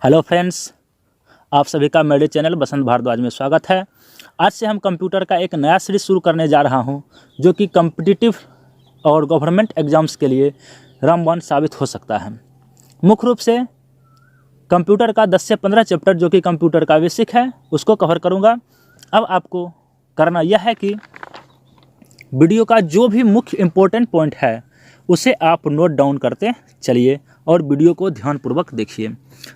Hello friends, आप सभी का मेरे चैनल बसंत भारद्वाज में स्वागत है। आज से हम कंप्यूटर का एक नया सीरीज शुरू करने जा रहा हूं, जो कि कॉम्पिटिटिव और गवर्नमेंट एग्जाम्स के लिए रामबाण साबित हो सकता है। मुख्य रूप से कंप्यूटर का 10 से 15 चैप्टर जो कि कंप्यूटर का बेसिक है उसको कवर करूंगा। अब आपको करना यह है कि वीडियो का जो भी मुख्य इम्पोर्टेंट पॉइंट है उसे आप नोट डाउन करते चलिए और वीडियो को ध्यानपूर्वक देखिए।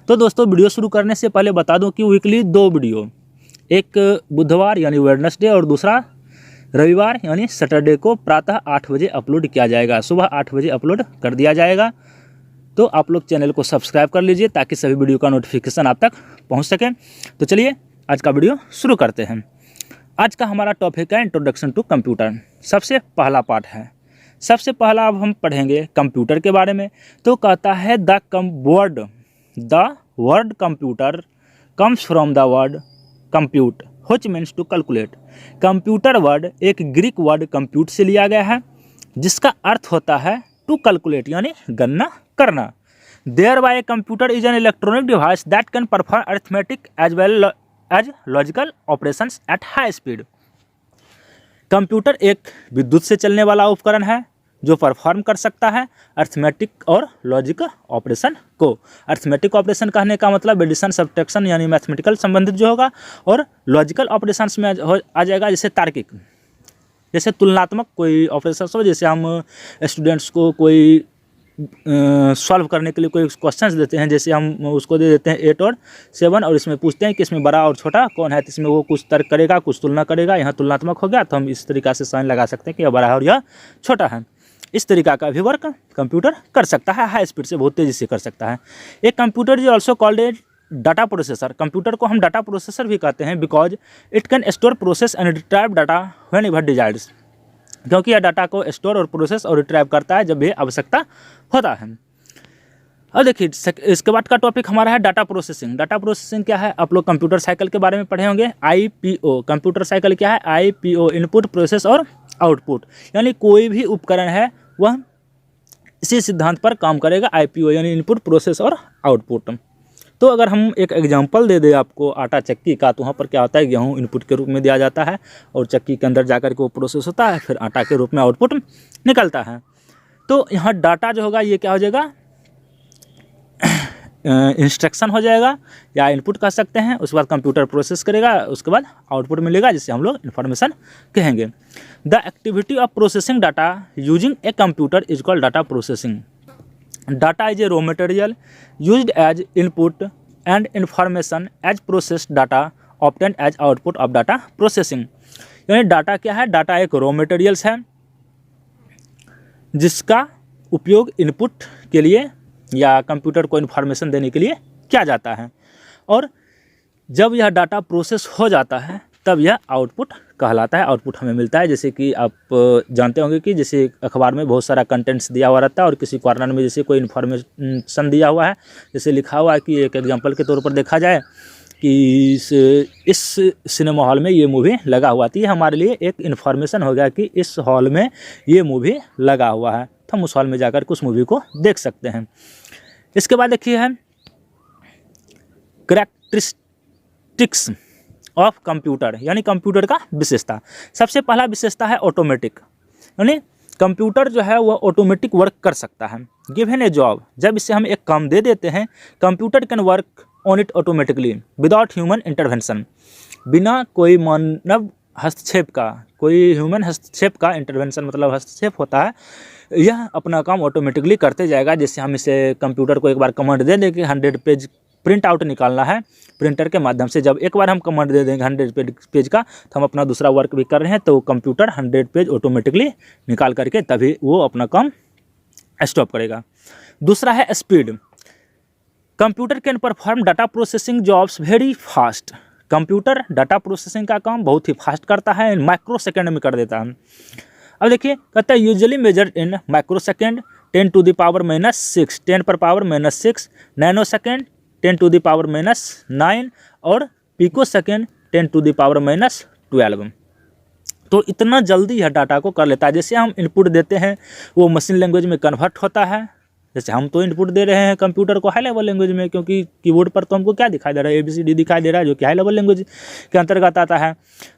तो दोस्तों, वीडियो शुरू करने से पहले बता दूं कि वीकली 2 वीडियो, एक बुधवार यानी वेडनेसडे और दूसरा रविवार यानी सैटरडे को प्रातः 8 बजे अपलोड किया जाएगा। सुबह 8 बजे अपलोड कर दिया जाएगा। तो आप लोग चैनल को सब्सक्राइब कर लीजिए ताकि सभी वीडियो का नोटिफिकेशन आप तक पहुँच सके। तो चलिए आज का वीडियो शुरू करते हैं। आज का हमारा टॉपिक है इंट्रोडक्शन टू कंप्यूटर। सबसे पहला पार्ट है। सबसे पहला अब हम पढ़ेंगे कंप्यूटर के बारे में। तो कहता है the word computer comes from the word compute which means to calculate. Computer word एक ग्रीक वर्ड कंप्यूट से लिया गया है जिसका अर्थ होता है टू कैलकुलेट यानी गणना करना। Thereby computer is an electronic device that can perform arithmetic as well as logical operations at high speed. Computer एक विद्युत से चलने वाला उपकरण है जो परफॉर्म कर सकता है अरिथमेटिक और लॉजिक ऑपरेशन को। अरिथमेटिक ऑपरेशन कहने का मतलब एडिशन सब्ट्रैक्शन यानी मैथमेटिकल संबंधित जो होगा, और लॉजिकल ऑपरेशंस में आ जाएगा जैसे तार्किक, जैसे तुलनात्मक कोई ऑपरेशन हो। जैसे हम स्टूडेंट्स को कोई सॉल्व करने के लिए कोई क्वेश्चंस देते हैं, जैसे हम उसको दे देते हैं 8 और 7 और इसमें पूछते हैं कि इसमें बड़ा और छोटा कौन है, तो इसमें वो कुछ तर्क करेगा, कुछ तुलना करेगा। यहाँ तुलनात्मक हो गया तो हम इस तरीक़ा से साइन लगा सकते हैं कि यह बड़ा है और यह छोटा है। इस तरीक़ा का भी वर्क कंप्यूटर कर सकता है, हाई स्पीड से बहुत तेज़ी से कर सकता है। एक computer is also called a data processor. Computer को हम डाटा प्रोसेसर भी कहते हैं because it can store process and retrieve data when ever desires, क्योंकि यह डाटा को स्टोर और प्रोसेस और रिट्राइव करता है जब भी आवश्यकता होता है। अब देखिए इसके बाद का टॉपिक हमारा है डाटा प्रोसेसिंग। डाटा प्रोसेसिंग क्या है? आप लोग कंप्यूटर साइकिल के बारे में पढ़े होंगे। IPO कंप्यूटर साइकिल क्या है? IPO इनपुट प्रोसेस और आउटपुट, यानी कोई भी उपकरण है वह इसी सिद्धांत पर काम करेगा। IPO यानी इनपुट प्रोसेस और आउटपुट। तो अगर हम एक एग्जांपल दे दें आपको आटा चक्की का, तो वहाँ पर क्या होता है, गेहूँ इनपुट के रूप में दिया जाता है और चक्की के अंदर जाकर के वो प्रोसेस होता है, फिर आटा के रूप में आउटपुट निकलता है। तो यहाँ डाटा जो होगा ये क्या हो जाएगा, इंस्ट्रक्शन हो जाएगा या इनपुट कह सकते हैं। उसके बाद कंप्यूटर प्रोसेस करेगा, उसके बाद आउटपुट मिलेगा जिसे हम लोग इन्फॉर्मेशन कहेंगे। The activity of processing data using a computer is called data processing. Data is a raw material used as input and information as processed data obtained as output of data processing। यानी data क्या है? Data एक raw materials है जिसका उपयोग input के लिए या कंप्यूटर को इन्फॉर्मेशन देने के लिए किया जाता है, और जब यह डाटा प्रोसेस हो जाता है तब यह आउटपुट कहलाता है। आउटपुट हमें मिलता है, जैसे कि आप जानते होंगे कि जैसे अखबार में बहुत सारा कंटेंट्स दिया हुआ रहता है और किसी कॉर्नर में जैसे कोई इन्फॉर्मेशन दिया हुआ है, जैसे लिखा हुआ है कि एक एग्जांपल के तौर पर देखा जाए कि इस सिनेमा हॉल में ये मूवी लगा हुआ थी, हमारे लिए एक इन्फॉर्मेशन हो गया कि इस हॉल में ये मूवी लगा हुआ है, तो हम उस हॉल में जाकर के उस मूवी को देख सकते हैं। इसके बाद देखिए है कैरेक्टरिस्टिक्स ऑफ कंप्यूटर, यानी कंप्यूटर का विशेषता। सबसे पहला विशेषता है ऑटोमेटिक, यानी कंप्यूटर जो है वह ऑटोमेटिक वर्क कर सकता है। गिवन ए जॉब, जब इसे हम एक काम दे देते हैं, computer can work on it automatically without human intervention, बिना कोई मानव हस्तक्षेप का, कोई ह्यूमन हस्तक्षेप का, इंटरवेंशन मतलब हस्तक्षेप होता है, यह अपना काम ऑटोमेटिकली करते जाएगा। जैसे हम इसे कंप्यूटर को एक बार कमांड दे दें कि 100 पेज प्रिंट आउट निकालना है प्रिंटर के माध्यम से, जब एक बार हम कमांड दे देंगे 100 पेज का, तो हम अपना दूसरा वर्क भी कर रहे हैं, तो कंप्यूटर 100 पेज ऑटोमेटिकली निकाल करके तभी वो अपना काम स्टॉप करेगा। दूसरा है speed. Computer can perform data processing jobs very fast. Computer data processing का काम बहुत ही फास्ट करता है, माइक्रो सेकेंड में कर देता है। अब देखिए कहता है usually measured in micro second 10 to the power -6, 10 पर power -6, nano second 10 to the power -9 और pico second 10 to the power -12। तो इतना जल्दी यह डाटा को कर लेता है। जैसे हम इनपुट देते हैं वो मशीन लैंग्वेज में कन्वर्ट होता है जैसे हम तो इनपुट दे रहे हैं कंप्यूटर को हाई लेवल लैंग्वेज में, क्योंकि कीबोर्ड पर तो हमको क्या दिखाई दे रहा है, ABCD दिखाई दे रहा है, जो कि हाई लेवल लैंग्वेज के अंतर्गत आता है।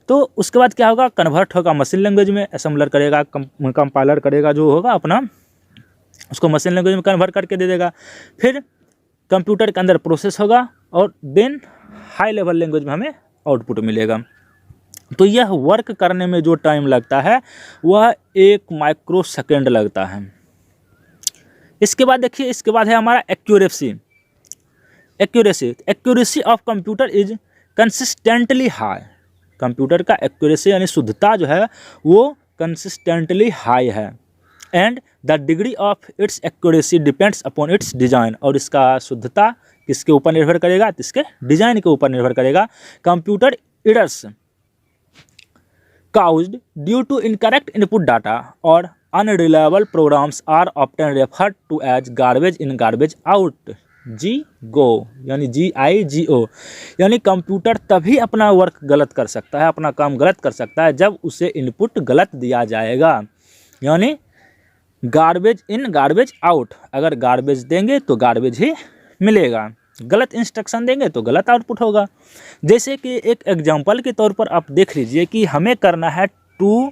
तो उसके बाद क्या होगा, कन्वर्ट होगा मशीन लैंग्वेज में, असेंबलर करेगा, कंपाइलर करेगा, जो होगा अपना उसको मशीन लैंग्वेज में कन्वर्ट करके दे देगा। फिर कंप्यूटर के अंदर प्रोसेस होगा और देन हाई लेवल लैंग्वेज में हमें आउटपुट मिलेगा। तो यह वर्क करने में जो टाइम लगता है वह 1 माइक्रोसेकंड लगता है। इसके बाद देखिए, इसके बाद है हमारा accuracy. Accuracy of computer is consistently high. Computer का एक्यूरेसी यानी शुद्धता जो है वो कंसिस्टेंटली हाई है। And the degree of its accuracy depends upon its design. और इसका शुद्धता किसके ऊपर निर्भर करेगा, तो इसके डिज़ाइन के ऊपर निर्भर करेगा। Computer errors caused due to incorrect input data or unreliable programs are often referred to as garbage in garbage out, GIGO यानी GIGO। यानी कंप्यूटर तभी अपना वर्क गलत कर सकता है, अपना काम गलत कर सकता है जब उसे इनपुट गलत दिया जाएगा। यानी गार्बेज इन गार्बेज आउट, अगर गार्बेज देंगे तो गार्बेज ही मिलेगा, गलत इंस्ट्रक्शन देंगे तो गलत आउटपुट होगा। जैसे कि एक एग्जांपल के तौर पर आप देख लीजिए कि हमें करना है 2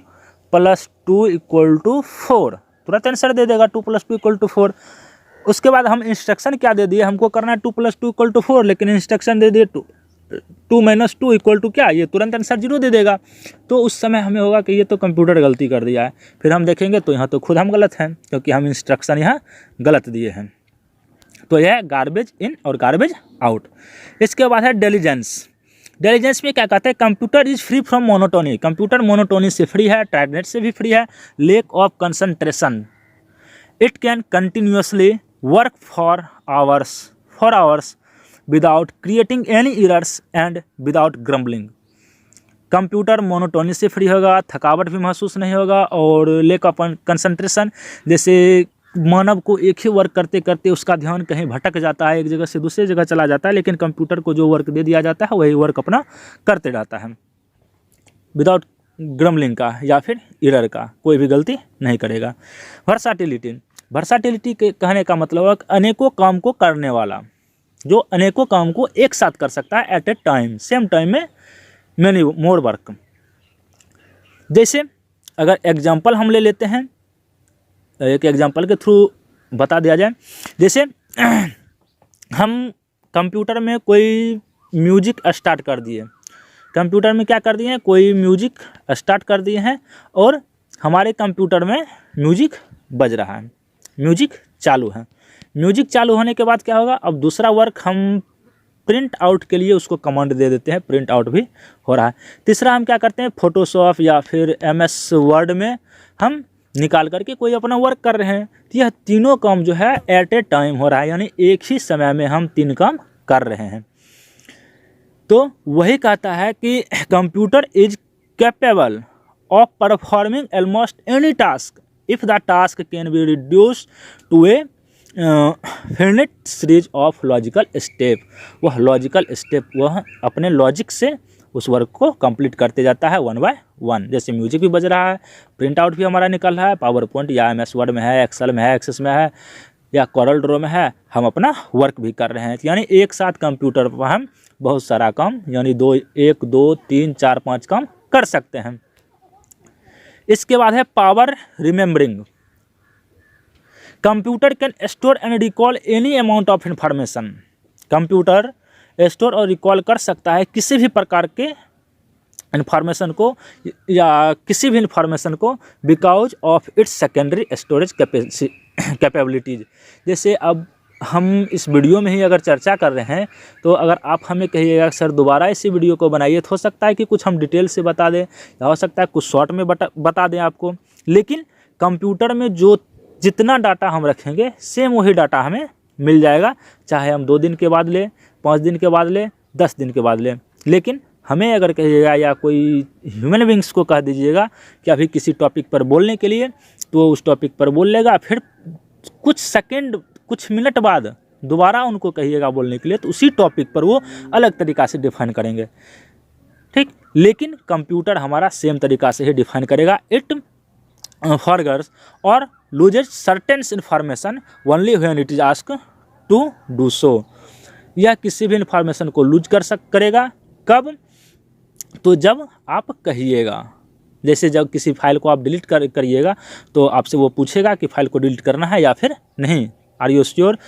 + 2 = 4, तुरंत आंसर दे देगा 2 + 2 = 4। उसके बाद हम इंस्ट्रक्शन क्या दे दिए, हमको करना है 2 + 2 = 4, लेकिन इंस्ट्रक्शन दे दिए 2 - 2 = क्या, ये तुरंत आंसर 0 दे देगा। तो उस समय हमें होगा कि ये तो कंप्यूटर गलती कर दिया है। फिर हम देखेंगे तो यहाँ तो खुद हम गलत हैं, क्योंकि हम इंस्ट्रक्शन यहाँ गलत दिए हैं। तो यह गार्बेज इन और गार्बेज आउट। इसके बाद है डिलीजेंस। डिलीजेंस में क्या कहते हैं, computer is free from monotony. Computer monotony से फ्री है, टायर्डनेस से भी फ्री है। Lake of concentration, it can continuously work for hours without creating any errors and without grumbling. Computer monotony से फ्री होगा, थकावट भी महसूस नहीं होगा। और लेक ऑफ कंसंट्रेशन, जैसे मानव को एक ही वर्क करते करते उसका ध्यान कहीं भटक जाता है, एक जगह से दूसरी जगह चला जाता है, लेकिन कंप्यूटर को जो वर्क दे दिया जाता है वही वर्क अपना करते रहता है विदाउट ग्रम्बलिंग का या फिर एरर का, कोई भी गलती नहीं करेगा। वर्साटिलिटी के कहने का मतलब है अनेकों काम को करने वाला, जो अनेकों काम को एक साथ कर सकता है at a time, same time में मैनी मोर वर्क। जैसे अगर एग्जाम्पल हम ले लेते हैं, एक एग्जाम्पल के थ्रू बता दिया जाए। जैसे हम कंप्यूटर में कोई म्यूजिक स्टार्ट कर दिए, कंप्यूटर में क्या कर दिए हैं, कोई म्यूजिक स्टार्ट कर दिए हैं और हमारे कंप्यूटर में म्यूजिक बज रहा है, म्यूजिक चालू है। म्यूजिक चालू होने के बाद क्या होगा, अब दूसरा वर्क हम प्रिंट आउट के लिए उसको कमांड दे देते हैं, प्रिंट आउट भी हो रहा है। तीसरा हम क्या करते हैं, फोटोशॉप या फिर MS वर्ड में हम निकाल करके कोई अपना वर्क कर रहे हैं। तो यह तीनों काम जो है एट ए टाइम हो रहा है, यानी एक ही समय में हम 3 काम कर रहे हैं। तो वही कहता है कि computer is capable of performing almost any task if the task can be reduce to a finite series of logical step. वह लॉजिकल स्टेप वह अपने लॉजिक से उस वर्क को कंप्लीट करते जाता है 1 बाय 1। जैसे म्यूजिक भी बज रहा है, प्रिंट आउट भी हमारा निकल रहा है, पावर पॉइंट या MS वर्ड में है, एक्सेल में है, एक्सेस में है या कोरल ड्रॉ में है, हम अपना वर्क भी कर रहे हैं। यानी एक साथ कंप्यूटर पर हम बहुत सारा काम यानी 1 2 3 4 5 काम कर सकते हैं। इसके बाद है power remembering. Computer can store and recall any amount of information. Computer store और रिकॉल कर सकता है किसी भी प्रकार के इन्फॉर्मेशन को या किसी भी इन्फॉर्मेशन को because of its secondary storage capabilities. जैसे अब हम इस वीडियो में ही अगर चर्चा कर रहे हैं तो अगर आप हमें कहिएगा सर दोबारा इसी वीडियो को बनाइए, तो हो सकता है कि कुछ हम डिटेल से बता दें या हो सकता है कुछ शॉर्ट में बता दें आपको, लेकिन कंप्यूटर में जो जितना डाटा हम रखेंगे सेम वही डाटा हमें मिल जाएगा, चाहे हम 2 दिन के बाद लें, 5 दिन के बाद लें, 10 दिन के बाद लें। लेकिन हमें अगर कहिएगा या कोई ह्यूमन बींग्स को कह दीजिएगा कि अभी किसी टॉपिक पर बोलने के लिए, तो उस टॉपिक पर बोल लेगा, फिर कुछ सेकंड कुछ मिनट बाद दोबारा उनको कहिएगा बोलने के लिए, तो उसी टॉपिक पर वो अलग तरीक़ा से डिफाइन करेंगे, ठीक। लेकिन कंप्यूटर हमारा सेम तरीक़ा से ही डिफाइन करेगा। इट फॉरगेट्स और loses certain information only when it is asked to do so. यह किसी भी इन्फॉर्मेशन को लूज करेगा कब, तो जब आप कहिएगा। जैसे जब किसी फाइल को आप डिलीट करिएगा तो आपसे वो पूछेगा कि फाइल को डिलीट करना है या फिर नहीं, are you sure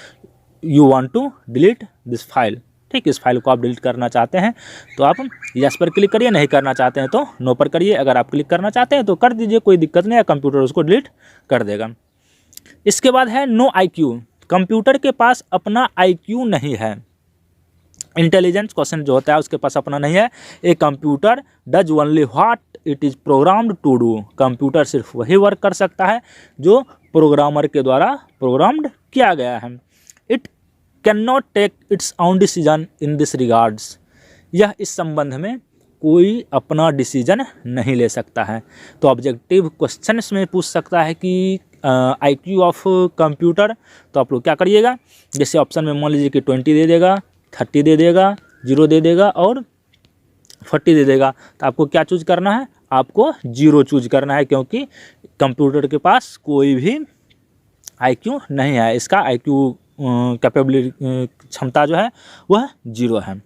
you want to delete this file. ठीक, इस फाइल को आप डिलीट करना चाहते हैं तो आप यस पर क्लिक करिए, नहीं करना चाहते हैं तो नो पर करिए। अगर आप क्लिक करना चाहते हैं तो कर दीजिए, कोई दिक्कत नहीं है, कंप्यूटर उसको डिलीट कर देगा। इसके बाद है नो IQ। कंप्यूटर के पास अपना IQ नहीं है, इंटेलिजेंस क्वेश्चन जो होता है उसके पास अपना नहीं है। A computer does only what it is programmed to do. Computer सिर्फ वही वर्क कर सकता है जो प्रोग्रामर के द्वारा प्रोग्राम्ड किया गया है। It can not take its own decision in this regards. यह इस संबंध में कोई अपना डिसीजन नहीं ले सकता है। तो ऑब्जेक्टिव क्वेश्चन में पूछ सकता है कि IQ ऑफ कंप्यूटर, तो आप लोग क्या करिएगा, जैसे ऑप्शन में मान लीजिए कि 20 दे देगा, 30 दे देगा, 0 दे देगा और 40 दे देगा, तो आपको क्या चूज करना है, आपको 0 चूज करना है, क्योंकि कंप्यूटर के पास कोई भी IQ नहीं है। इसका IQ कैपेबिलिटी क्षमता जो है वह 0 है।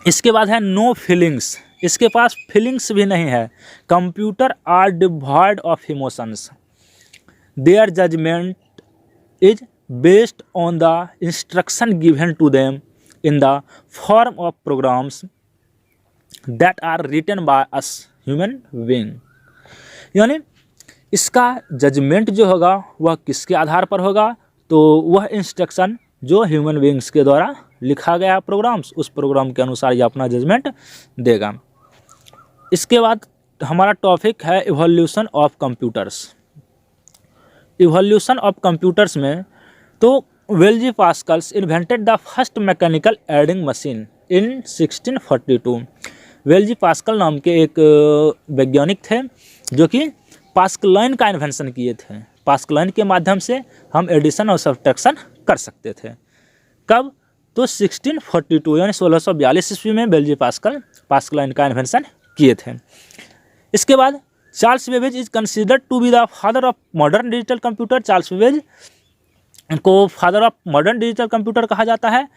इसके बाद है नो फीलिंग्स। इसके पास फीलिंग्स भी नहीं है। Computer are devoid of emotions. Their judgement is based on the instruction given to them in the form of programs that are written by us human being. यानी इसका जजमेंट जो होगा वह किसके आधार पर होगा, तो वह इंस्ट्रक्शन जो ह्यूमन बीइंग्स के द्वारा लिखा गया प्रोग्राम्स, उस प्रोग्राम के अनुसार ये अपना जजमेंट देगा। इसके बाद हमारा टॉपिक है evolution of computers. Evolution of computers में तो Blaise Pascal's invented the first mechanical adding machine in 1642। Blaise Pascal नाम के एक वैज्ञानिक थे जो कि पास्कलाइन का इन्वेंशन किए थे। पास्कलाइन के माध्यम से हम एडिशन और सब्ट्रैक्शन कर सकते थे। कब, तो 1642 यानी 1642 ईस्वी में वेल्जी पास्कलाइन का इन्वेंशन किए थे। इसके बाद Charles Babbage is considered to be the father of modern digital computer. Charles Babbage को father of modern digital computer कहा जाता है।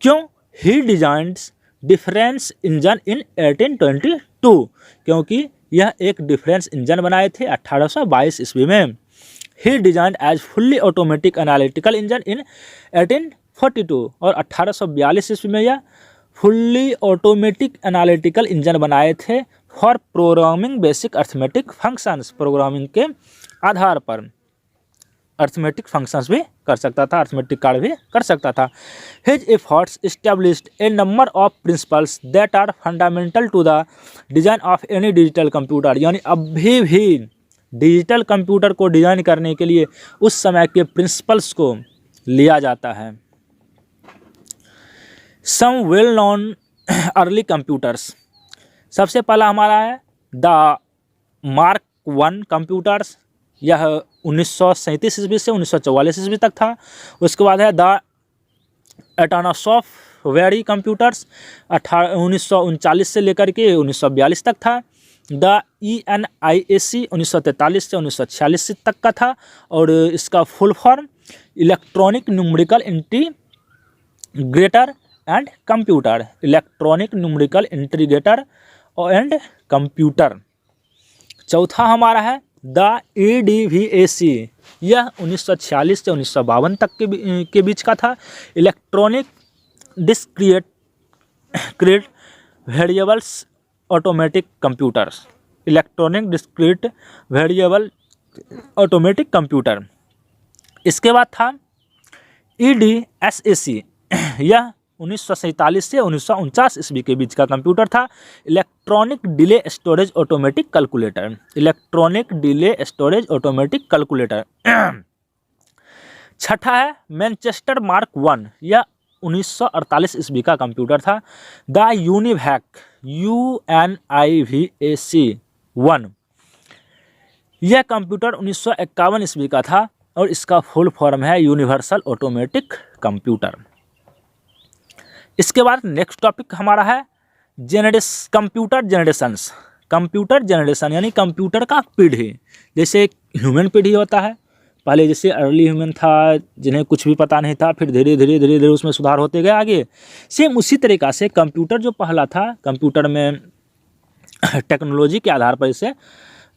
क्यों? He designs difference engine in 1822, क्योंकि यह एक डिफरेंस इंजन बनाए थे 1822 ईस्वी में। He design as fully automatic analytical engine in 1842 और 1842 ईस्वी में यह फुल्ली ऑटोमेटिक एनालिटिकल इंजन बनाए थे for programming basic arithmetic functions. Programming के आधार पर अर्थमेटिक फंक्शंस भी कर सकता था, अर्थमेटिक कार्य भी कर सकता था। His efforts established a number of principles that are fundamental to the design of any digital computer. यानी अभी भी डिजिटल कंप्यूटर को डिजाइन करने के लिए उस समय के प्रिंसिपल्स को लिया जाता है। Some well known early computers. सबसे पहला हमारा है द मार्क 1 कंप्यूटर्स। यह 1937 ईस्वी से 1944 ईस्वी तक था। उसके बाद है द एटोनोसॉफ वेरी कंप्यूटर्स 1939 से लेकर के 1942 तक था। द ENIAC 1943 से 1946 तक का था और इसका full form electronic numerical integrator and computer. Electronic numerical integrator and computer. चौथा हमारा है द EDVAC। यह 1946 से 1952 तक के बीच का था। Electronic discrete variables automatic computers. Electronic discrete variable automatic computer. इसके बाद था EDSAC। यह 1947 से 1949 ईस्वी के बीच का कंप्यूटर था। Electronic delay storage automatic calculator. Electronic delay storage automatic calculator. छठा है मैनचेस्टर मार्क 1। यह 1948 ईस्वी का कंप्यूटर था। The UNIVAC UNIVAC 1। यह कंप्यूटर 1951 ईस्वी का था और इसका फुल फॉर्म है यूनिवर्सल ऑटोमेटिक कंप्यूटर। इसके बाद नेक्स्ट टॉपिक हमारा है कंप्यूटर जनरेशंस। कंप्यूटर जनरेशन यानी कंप्यूटर का पीढ़ी, जैसे ह्यूमन पीढ़ी होता है, पहले जैसे अर्ली ह्यूमन था जिन्हें कुछ भी पता नहीं था, फिर धीरे धीरे धीरे धीरे उसमें सुधार होते गए आगे। सेम उसी तरीक़ा से कंप्यूटर जो पहला था, कंप्यूटर में टेक्नोलॉजी के आधार पर इसे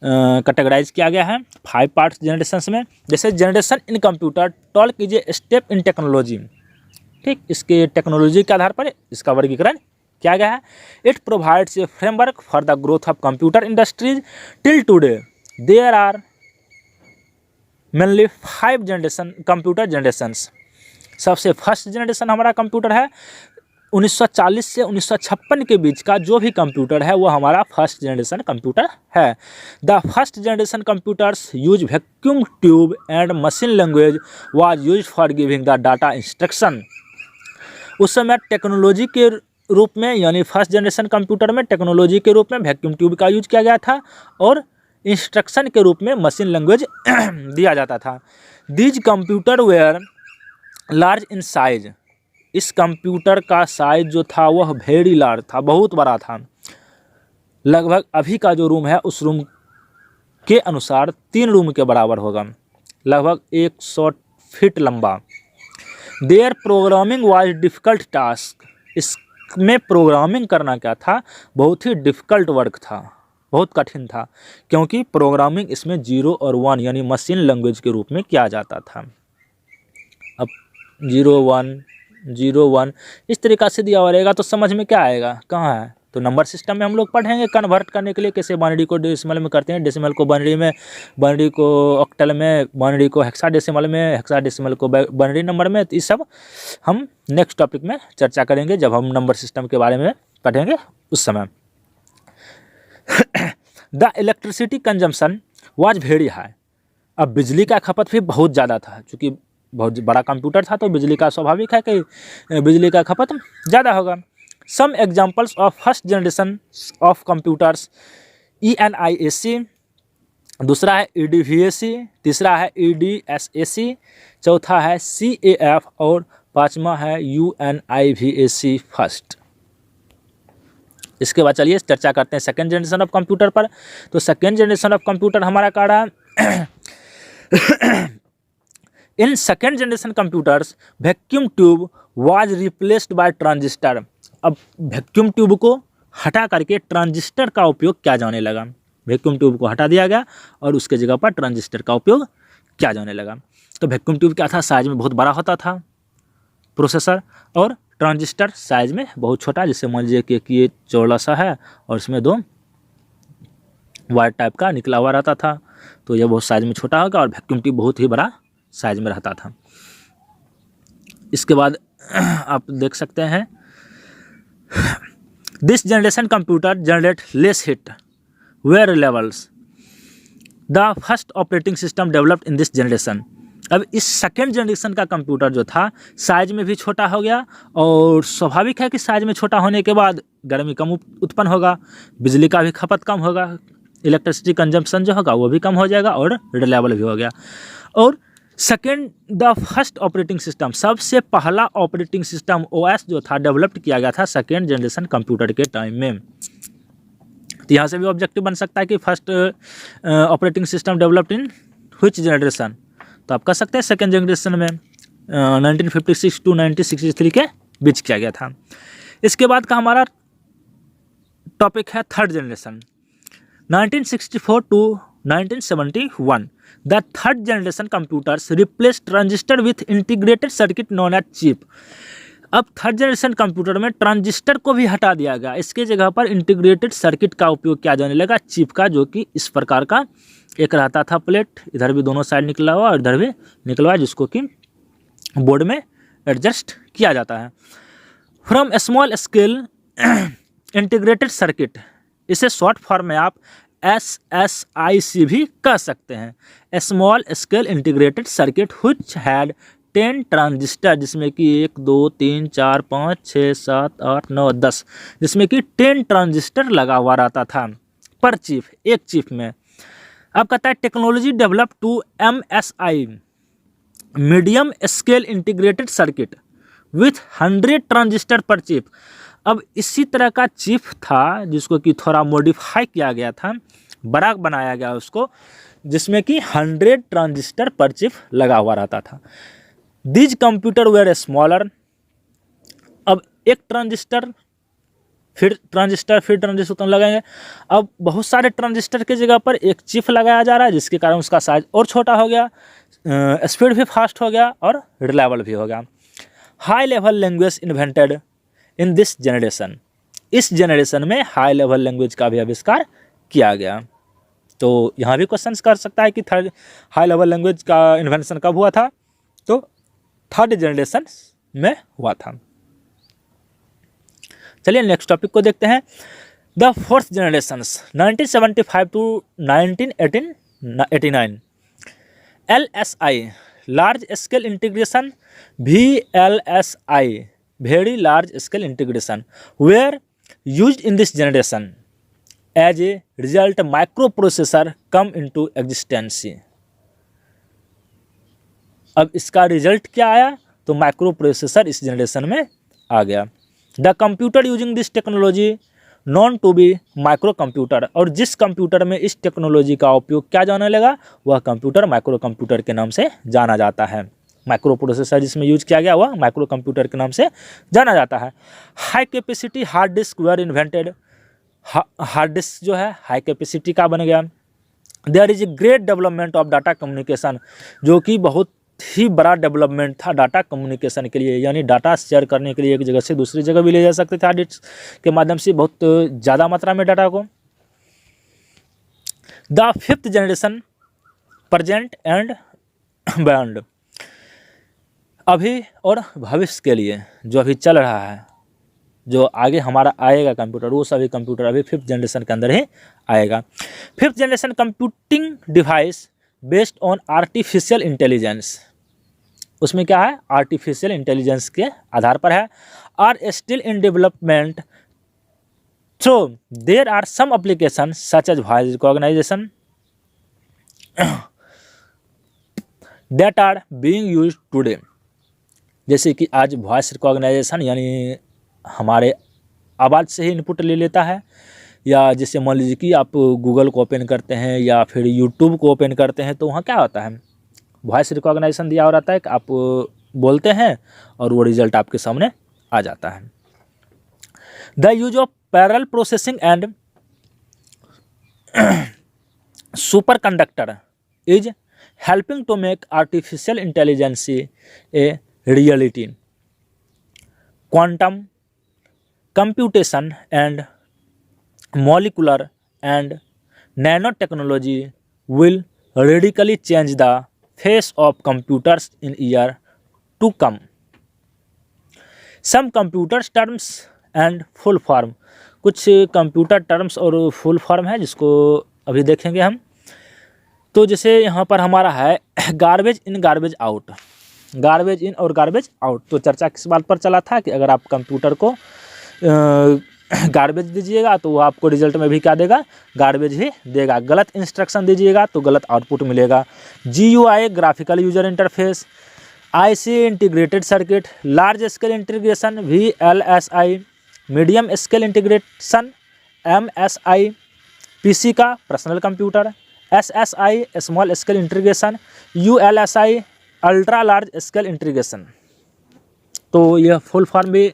कैटेगराइज किया गया है 5 पार्ट्स जनरेशंस में। जैसे generation in computer talk is a step in technology, ठीक, इसके टेक्नोलॉजी के आधार पर इसका वर्गीकरण किया गया है। It provides a framework for the growth of computer industries till today. There are mainly 5 generation computer generations. सबसे फर्स्ट जनरेशन हमारा कंप्यूटर है 1940 से 1956 के बीच का जो भी कंप्यूटर है वो हमारा फर्स्ट जनरेशन कंप्यूटर है। The first generation computers use vacuum tube and machine language was use for giving the data instruction. उस समय टेक्नोलॉजी के रूप में यानी फर्स्ट जनरेशन कंप्यूटर में टेक्नोलॉजी के रूप में वैक्यूम ट्यूब का यूज किया गया था और इंस्ट्रक्शन के रूप में मशीन लैंग्वेज दिया जाता था। These computer were large in size. इस कंप्यूटर का साइज जो था वह वेरी लार्ज था, बहुत बड़ा था। लगभग अभी का जो रूम है उस रूम के अनुसार 3 रूम के बराबर होगा, लगभग 100 फीट लंबा। Their programming was difficult task. इसमें प्रोग्रामिंग करना क्या था, बहुत ही डिफ़िकल्ट वर्क था, बहुत कठिन था, क्योंकि प्रोग्रामिंग इसमें 0 और 1 यानी मशीन लैंग्वेज के रूप में किया जाता था। अब 0 1 इस तरीक़ा से दिया हुआ रहेगा तो समझ में क्या आएगा, कहाँ है, तो नंबर सिस्टम में हम लोग पढ़ेंगे कन्वर्ट करने के लिए कैसे बाइनरी को डेसिमल में करते हैं, डेसिमल को बाइनरी में, बाइनरी को ऑक्टल में, बाइनरी को हेक्साडेसिमल में, हेक्साडेसिमल को बाइनरी नंबर में। तो ये सब हम नेक्स्ट टॉपिक में चर्चा करेंगे जब हम नंबर सिस्टम के बारे में पढ़ेंगे उस समय। The electricity consumption was very high. अब बिजली का खपत भी बहुत ज़्यादा था, चूँकि बहुत बड़ा कंप्यूटर था तो बिजली का स्वाभाविक है कि बिजली का खपत ज़्यादा होगा। Some examples of first generation of computers ENIAC, दूसरा है EDVAC, तीसरा है EDSAC, चौथा है CAF और पाँचवा है UNIVAC फर्स्ट। इसके बाद चलिए चर्चा करते हैं सेकेंड जनरेशन ऑफ कंप्यूटर पर। तो सेकेंड जनरेशन ऑफ कंप्यूटर हमारा क्या रहा in second generation computers vacuum tube was replaced by transistor. अब वैक्यूम ट्यूब को हटा करके ट्रांजिस्टर का उपयोग किया जाने लगा। वैक्यूम ट्यूब को हटा दिया गया और उसके जगह पर ट्रांजिस्टर का उपयोग किया जाने लगा। तो वैक्यूम ट्यूब क्या था, साइज में बहुत बड़ा होता था प्रोसेसर, और ट्रांजिस्टर साइज में बहुत छोटा, जिससे मान लीजिए कि ये चौड़ा सा है और इसमें 2 वायर टाइप का निकला हुआ रहता था, तो यह बहुत साइज में छोटा होगा और वैक्यूम ट्यूब बहुत ही बड़ा साइज में रहता था। इसके बाद आप देख सकते हैं this generation computer generate less heat were levels the first operating system developed in this generation. अब इस सेकेंड जनरेशन का कंप्यूटर जो था साइज में भी छोटा हो गया और स्वाभाविक है कि साइज में छोटा होने के बाद गर्मी कम उत्पन्न होगा, बिजली का भी खपत कम होगा, इलेक्ट्रिसिटी कंजम्पशन जो होगा वो भी कम हो जाएगा और रिलायबल भी हो गया। और second the first operating system, सबसे पहला ऑपरेटिंग सिस्टम OS जो था डेवलप्ड किया गया था सेकेंड जनरेशन कंप्यूटर के टाइम में। तो यहाँ से भी ऑब्जेक्टिव बन सकता है कि first operating system developed in which generation, तो आप कह सकते हैं सेकेंड जनरेशन में 1956 टू 1963 के बीच किया गया था। इसके बाद का हमारा टॉपिक है third generation 1964 to 1971। The third generation computers replace transistor with integrated circuit known as chip. अब थर्ड जनरेशन कंप्यूटर में ट्रांजिस्टर को भी हटा दिया गया, इसके जगह पर इंटीग्रेटेड सर्किट का उपयोग किया जाने लगा, चिप का, जो कि इस प्रकार का एक रहता था प्लेट, इधर भी दोनों साइड निकला हुआ और इधर भी निकला हुआ, जिसको कि बोर्ड में एडजस्ट किया जाता है। From small scale integrated circuit, इसे शॉर्ट फॉर्म में आप SSIC भी कह सकते हैं। Small scale integrated circuit which had 10 transistor, जिसमें कि 1 2 3 4 5 6 7 8 9 10, जिसमें कि 10 ट्रांजिस्टर लगा हुआ रहता था पर चिप, एक चिप में। अब कहता है technology develop to MSI medium scale integrated circuit with 100 transistor per chip. अब इसी तरह का चिप था जिसको कि थोड़ा मॉडिफाई किया गया था, बड़ा बनाया गया उसको, जिसमें कि 100 ट्रांजिस्टर पर चिप लगा हुआ रहता था। These computer were smaller. अब एक ट्रांजिस्टर फिर ट्रांजिस्टर लगाएंगे। अब बहुत सारे ट्रांजिस्टर की जगह पर एक चिप लगाया जा रहा है, जिसके कारण उसका साइज और छोटा हो गया, स्पीड भी फास्ट हो गया और रिलायबल भी हो गया। High level language invented in this generation. इस जनरेशन में हाई लेवल लैंग्वेज का भी आविष्कार किया गया। तो यहाँ भी क्वेश्चन कर सकता है कि हाई लेवल लैंग्वेज का इन्वेंशन कब हुआ था, तो थर्ड जनरेशन में हुआ था। चलिए नेक्स्ट टॉपिक को देखते हैं। The fourth generation 1975 to 1989। LSI large scale integration, VLSI very large scale integration were used in this generation. As a result micro processor come into existence. अब इसका रिजल्ट क्या आया, तो माइक्रो प्रोसेसर इस generation में आ गया। The computer using this technology known to be micro computer. और जिस कंप्यूटर में इस टेक्नोलॉजी का उपयोग क्या जाने लगा, वह कंप्यूटर माइक्रो कंप्यूटर के नाम से जाना जाता है। माइक्रो प्रोसेसर जिसमें यूज किया गया वह माइक्रो कंप्यूटर के नाम से जाना जाता है। High capacity hard disk were invented. Hard disk जो है हाई कैपेसिटी का बन गया। There is a great development of data communication, जो कि बहुत ही बड़ा डेवलपमेंट था डाटा कम्युनिकेशन के लिए, यानी डाटा शेयर करने के लिए एक जगह से दूसरी जगह भी ले जा सकते थे हार्ड डिस्क के माध्यम से बहुत ज़्यादा मात्रा में डाटा को। The fifth generation present and beyond. अभी और भविष्य के लिए जो अभी चल रहा है, जो आगे हमारा आएगा कंप्यूटर, वो सभी कंप्यूटर अभी फिफ्थ जनरेशन के अंदर ही आएगा। Fifth generation computing device based on artificial intelligence. उसमें क्या है, आर्टिफिशियल इंटेलिजेंस के आधार पर है। Are still in development, so there are some application such as voice recognisation that are being used today. जैसे कि आज वॉइस रिकॉग्नाइजेशन यानी हमारे आवाज़ से ही इनपुट ले लेता है, या जैसे मान लीजिए कि आप गूगल को ओपन करते हैं या फिर यूट्यूब को ओपन करते हैं, तो वहाँ क्या होता है, वॉइस रिकॉग्नाइजेशन दिया हो रहता है कि आप बोलते हैं और वो रिजल्ट आपके सामने आ जाता है। The use of parallel processing and super conductor is helping to make artificial intelligence a reality. Quantum computation and molecular and nanotechnology will radically change the face of computers in year to come. Some computers terms and full form, कुछ computer terms और full form है जिसको अभी देखेंगे हम। तो जैसे यहाँ पर हमारा है garbage in garbage out, garbage इन और गार्बेज आउट। तो चर्चा किस बात पर चला था कि अगर आप कंप्यूटर को गार्बेज दीजिएगा तो वो आपको रिजल्ट में भी क्या देगा, गार्बेज ही देगा। गलत इंस्ट्रक्शन दीजिएगा तो गलत आउटपुट मिलेगा। GUI graphical user interface, IC integrated circuit, large scale integration VLSI, medium scale integration MSI, PC का personal computer, SSI small scale integration, ULSI ultra large scale integration. तो यह फुल फॉर्म भी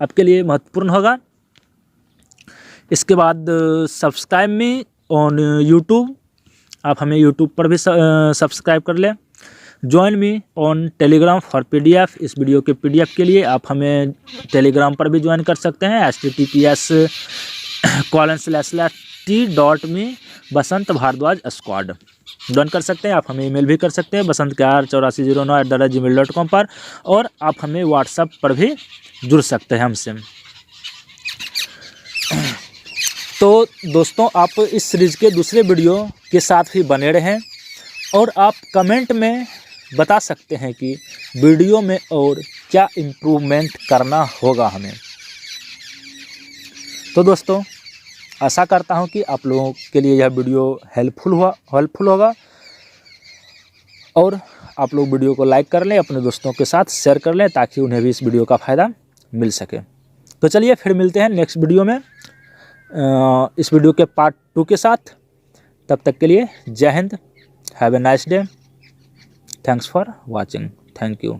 आपके लिए महत्वपूर्ण होगा। इसके बाद सब्सक्राइब मी ऑन यूट्यूब, आप हमें यूट्यूब पर भी सब्सक्राइब कर लें। Join me on Telegram for PDF। इस वीडियो के PDF के लिए आप हमें टेलीग्राम पर भी ज्वाइन कर सकते हैं। https://t.me बसंत भारद्वाज स्क्वाड ज्वाइन कर सकते हैं। आप हमें ईमेल भी कर सकते हैं basant8409@gmail.com पर, और आप हमें व्हाट्सएप पर भी जुड़ सकते हैं हमसे। तो दोस्तों, आप इस सीरीज़ के दूसरे वीडियो के साथ भी बने रहें, और आप कमेंट में बता सकते हैं कि वीडियो में और क्या इम्प्रूवमेंट करना होगा हमें। तो दोस्तों, आशा करता हूं कि आप लोगों के लिए यह वीडियो हेल्पफुल होगा, और आप लोग वीडियो को लाइक कर लें, अपने दोस्तों के साथ शेयर कर लें ताकि उन्हें भी इस वीडियो का फ़ायदा मिल सके। तो चलिए फिर मिलते हैं नेक्स्ट वीडियो में इस वीडियो के पार्ट 2 के साथ। तब तक के लिए जय Hind, have a nice day, thanks for watching, thank you.